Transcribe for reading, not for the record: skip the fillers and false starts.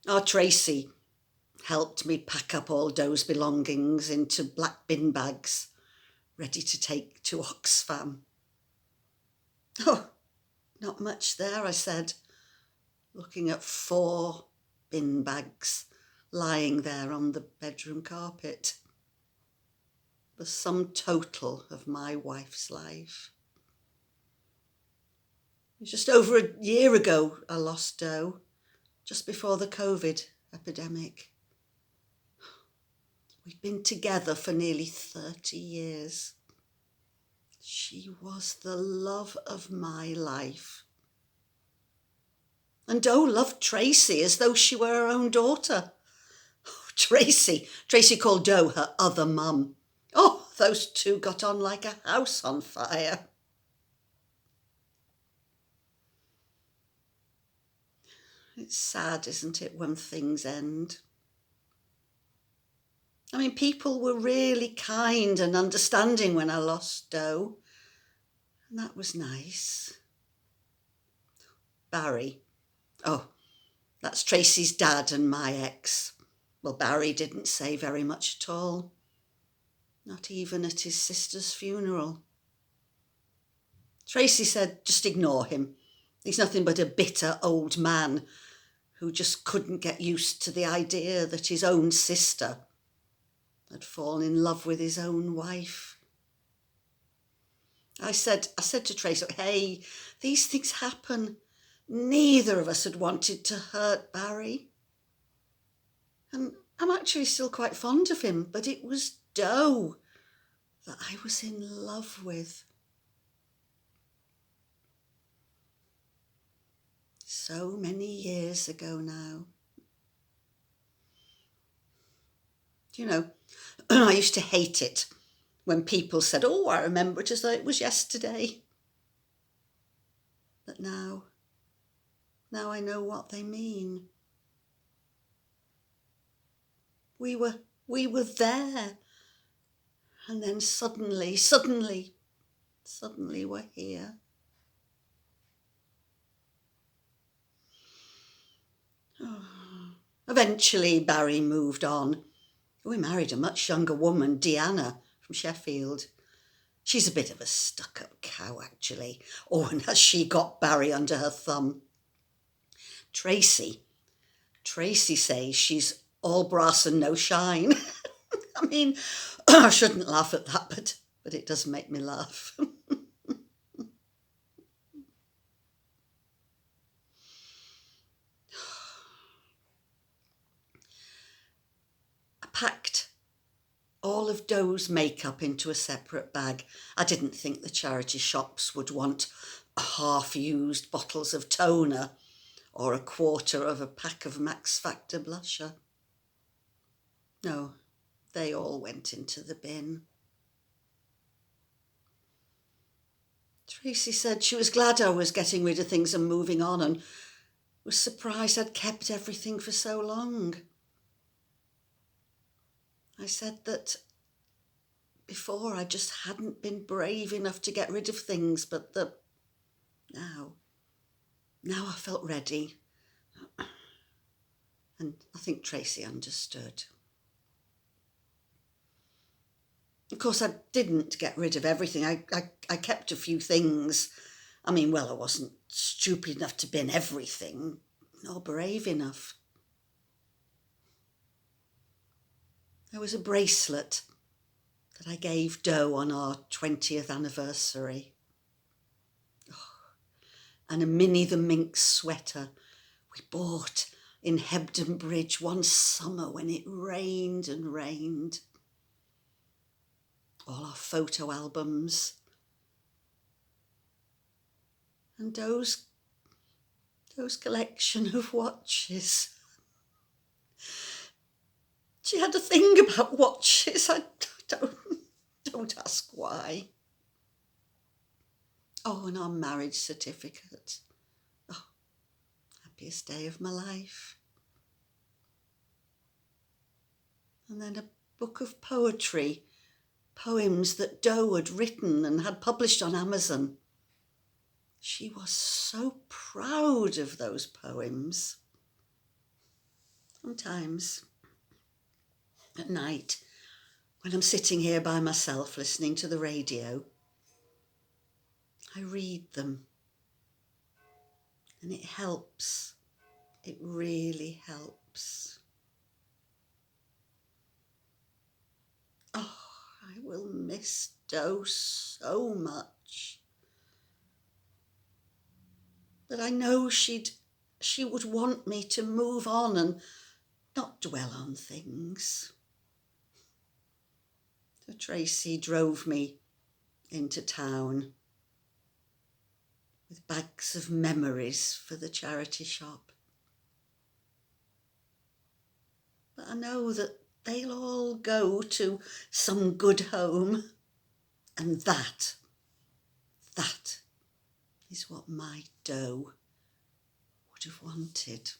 Our Tracy helped me pack up all Doe's belongings into black bin bags, ready to take to Oxfam. Oh, not much there, I said, looking at 4 bin bags lying there on the bedroom carpet. The sum total of my wife's life. Just over a year ago, I lost Doe, just before the COVID epidemic. We'd been together for nearly 30 years. She was the love of my life. And Doe loved Tracy as though she were her own daughter. Oh, Tracy called Doe her other mum. Oh, those two got on like a house on fire. It's sad, isn't it, when things end? I mean, people were really kind and understanding when I lost Doe, and that was nice. Barry. Oh, that's Tracy's dad and my ex. Well, Barry didn't say very much at all. Not even at his sister's funeral. Tracy said, just ignore him. He's nothing but a bitter old man who just couldn't get used to the idea that his own sister had fallen in love with his own wife. I said to Tracy, hey, these things happen. Neither of us had wanted to hurt Barry. And I'm actually still quite fond of him, but it was Doe that I was in love with. So many years ago now. You know, I used to hate it when people said, oh, I remember it as though it was yesterday. But now I know what they mean. We were there. And then suddenly we're here. Oh. Eventually, Barry moved on. We married a much younger woman, Deanna, from Sheffield. She's a bit of a stuck-up cow, actually. Oh, and has she got Barry under her thumb. Tracy says she's all brass and no shine. I mean, I shouldn't laugh at that, but it does make me laugh. I packed all of Doe's makeup into a separate bag. I didn't think the charity shops would want half-used bottles of toner or a quarter of a pack of Max Factor blusher. No, they all went into the bin. Tracy said she was glad I was getting rid of things and moving on, and was surprised I'd kept everything for so long. I said that before I just hadn't been brave enough to get rid of things, but that now I felt ready. And I think Tracy understood. Of course, I didn't get rid of everything. I kept a few things. I mean, well, I wasn't stupid enough to bin everything, nor brave enough. There was a bracelet that I gave Doe on our 20th anniversary. Oh, and a Minnie the Minx sweater we bought in Hebden Bridge one summer when it rained and rained. All our photo albums. And Doe's collection of watches. She had a thing about watches. I don't ask why. Oh, and our marriage certificate. Oh, happiest day of my life. And then a book of poetry, poems that Doe had written and had published on Amazon. She was so proud of those poems. Sometimes, at night, when I'm sitting here by myself listening to the radio, I read them. And it helps. It really helps. Oh, I will miss Do so much. But I know she would want me to move on and not dwell on things. So Tracy drove me into town with bags of memories for the charity shop. But I know that they'll all go to some good home, and that is what my Do would have wanted.